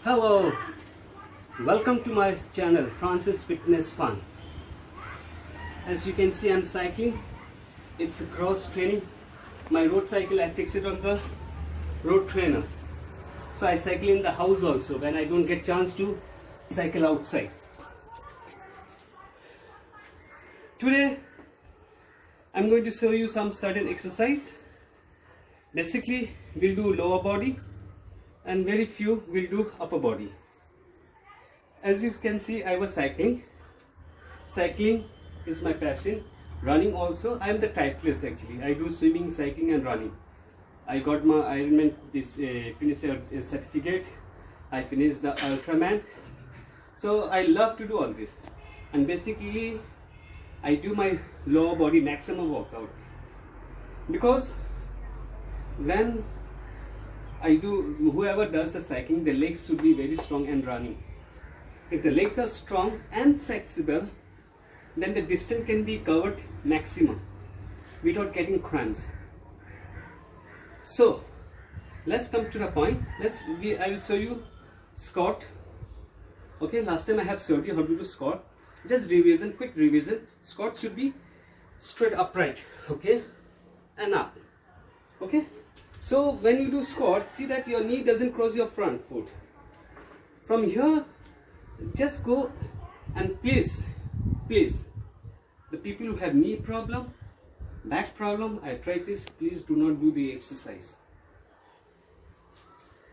Hello, welcome to my channel Francis Fitness Fun. As you can see, I'm cycling. It's a cross training. My road cycle, I fix it on the road trainers. So I cycle in the house also when I don't get chance to cycle outside. Today I'm going to show you some certain exercise. Basically we'll do lower body and very few will do upper body. As you can see, I was cycling. Cycling is my passion. Running also. I am the triathlete actually. I do swimming, cycling and running. I got my Ironman finished certificate. I finished the Ultraman. So I love to do all this. And basically I do my lower body maximum workout. Because when I do, whoever does the cycling, the legs should be very strong and running. If the legs are strong and flexible, then the distance can be covered maximum without getting cramps. So let's come to the point. I will show you squat. Okay, last time I have showed you how to do squat. Just revision, quick revision. Squat should be straight upright, okay, and up. Okay. So when you do squat, see that your knee doesn't cross your front foot. From here, just go and please, the people who have knee problem, back problem, arthritis, please do not do the exercise.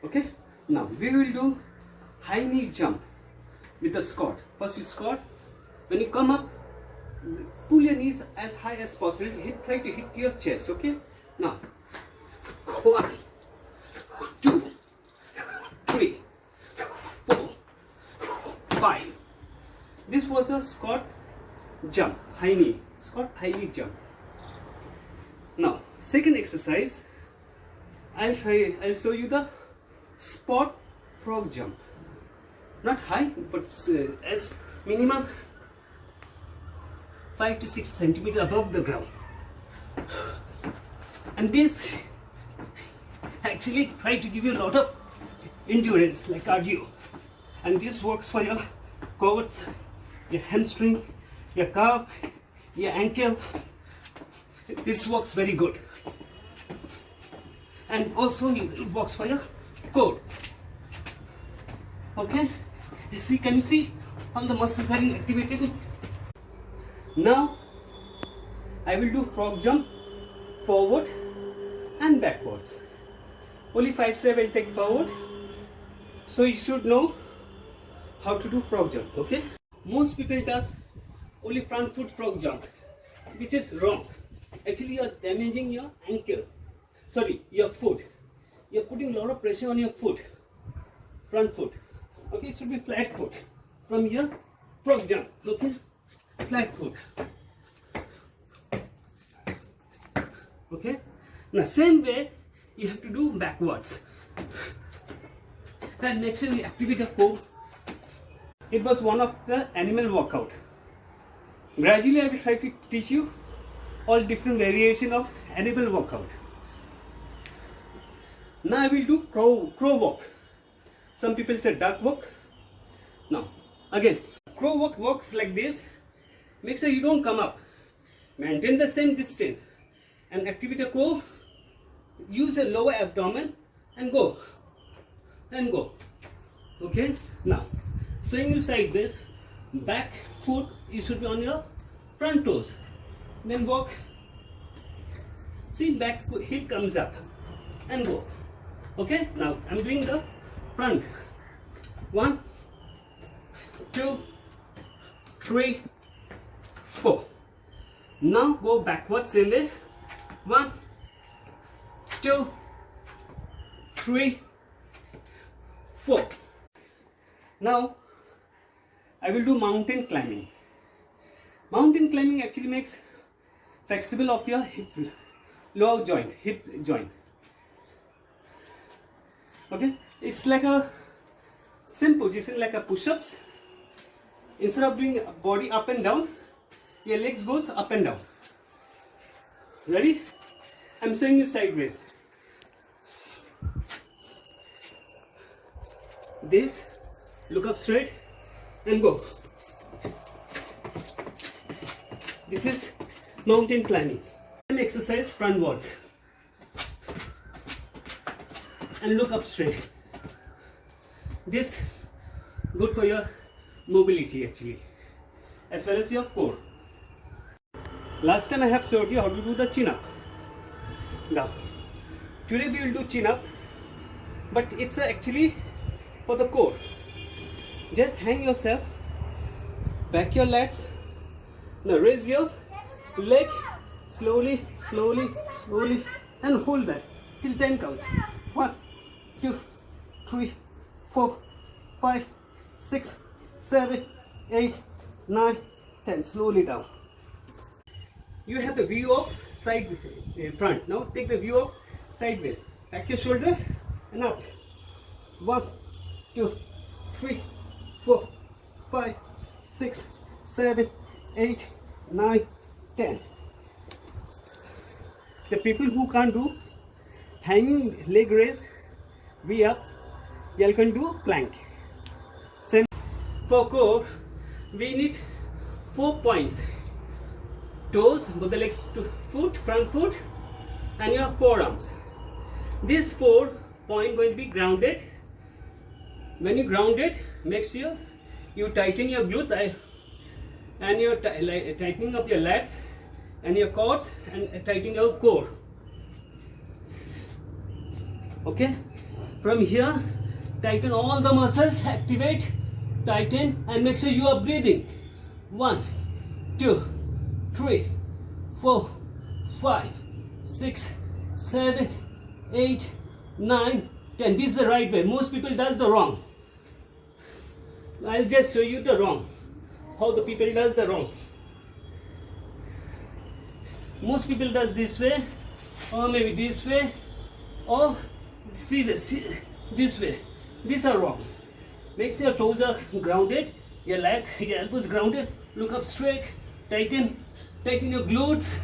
Okay? Now we will do high knee jump with the squat. First you squat. When you come up, pull your knees as high as possible. Try to hit your chest. Okay? Now. 1, 2, 3, 4, 5. This was a squat jump, high knee, squat high knee jump. Now, second exercise, I'll show you the spot frog jump. Not high, but as minimum 5 to 6 centimeters above the ground. And this actually try to give you a lot of endurance, like cardio, and this works for your quads, your hamstring, your calf, your ankle. This works very good, and also it works for your core. Okay, can you see all the muscles getting activated? Now I will do frog jump forward and backwards. Only 5 steps I will take forward. So you should know how to do frog jump. Okay? Most people does only front foot frog jump, which is wrong. Actually you are damaging your ankle. Sorry, your foot. You are putting a lot of pressure on your foot. Front foot. Okay, it should be flat foot. From here, frog jump. Okay? Flat foot. Okay? Now same way you have to do backwards. And make sure you activate the core. It was one of the animal workout. Gradually I will try to teach you all different variation of animal workout. Now I will do crow walk. Some people say duck walk. Now again, crow walk works like this. Make sure you don't come up. Maintain the same distance and activate the core. Use a lower abdomen and go and go. Okay, now swing you sideways, back foot you should be on your front toes, then walk. See, back foot heel comes up and go. Okay, now I'm doing the front. 1, 2, 3, 4. Now go backwards in the 1, 2, 3, 4. Now I will do mountain climbing. Mountain climbing actually makes flexible of your hip joint. Okay, it's like a same position like a push-ups. Instead of doing body up and down, your legs goes up and down. Ready? I'm showing you sideways. this, look up straight and go. This is mountain climbing. Same exercise frontwards and look up straight. This good for your mobility actually, as well as your core. Last time I have showed you how to do the chin up. Now today we will do chin up, but it's actually for the core. Just hang yourself, back your legs. Now raise your leg slowly, slowly, slowly, and hold that till 10 counts. 1, 2, 3, 4, 5, 6, 7, 8, 9, 10. Slowly down. You have the view of side front. Now take the view of sideways. Back your shoulder and up. 1, 2, 3, 4, 5, 6, 7, 8, 9, 10. The people who can't do hanging leg raise, V up, you can do plank. Same for core, we need 4 points. Toes, both the legs to foot, front foot, and your forearms. These 4 points going to be grounded. When you ground it, make sure you tighten your glutes and you're tightening up your lats and your quads and tightening your core. Okay, from here tighten all the muscles, activate, tighten, and make sure you are breathing. 1, 2, 3, 4, 5, 6, 7, 8, 9, 10. This is the right way. Most people does the wrong. I'll just show you the wrong. How the people does the wrong. Most people does this way, or maybe this way, or this way. These are wrong. Make sure your toes are grounded, your legs, your elbows grounded. Look up straight. Tighten your glutes.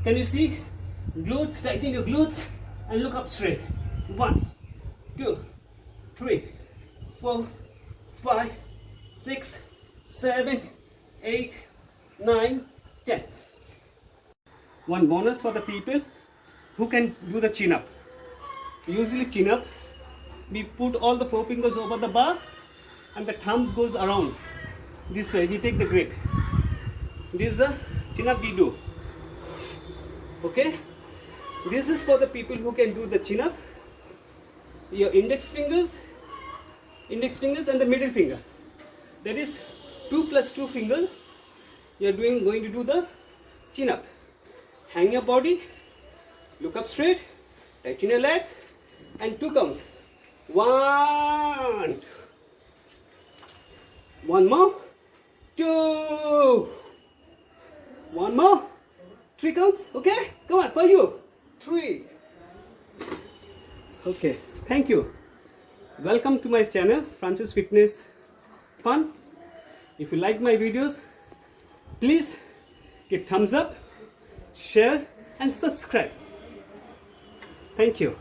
Can you see? Glutes, tighten your glutes and look up straight. 1, 2, 3, 4, 5, 6, 7, 8, 9, 10. One bonus for the people who can do the chin up. Usually chin up, we put all the 4 fingers over the bar and the thumbs goes around. This way we take the grip. This is a chin up we do. Okay? This is for the people who can do the chin up. Your index fingers and the middle finger. That is 2 plus 2 fingers. You are going to do the chin up. Hang your body, look up straight, tighten your legs, and 2 counts. 1. One more. 2. One more. 3 counts. Okay? Come on, for you. 3. Okay. Thank you. Welcome to my channel, Francis Fitness Fun. If you like my videos, please give thumbs up, share, and subscribe. Thank you.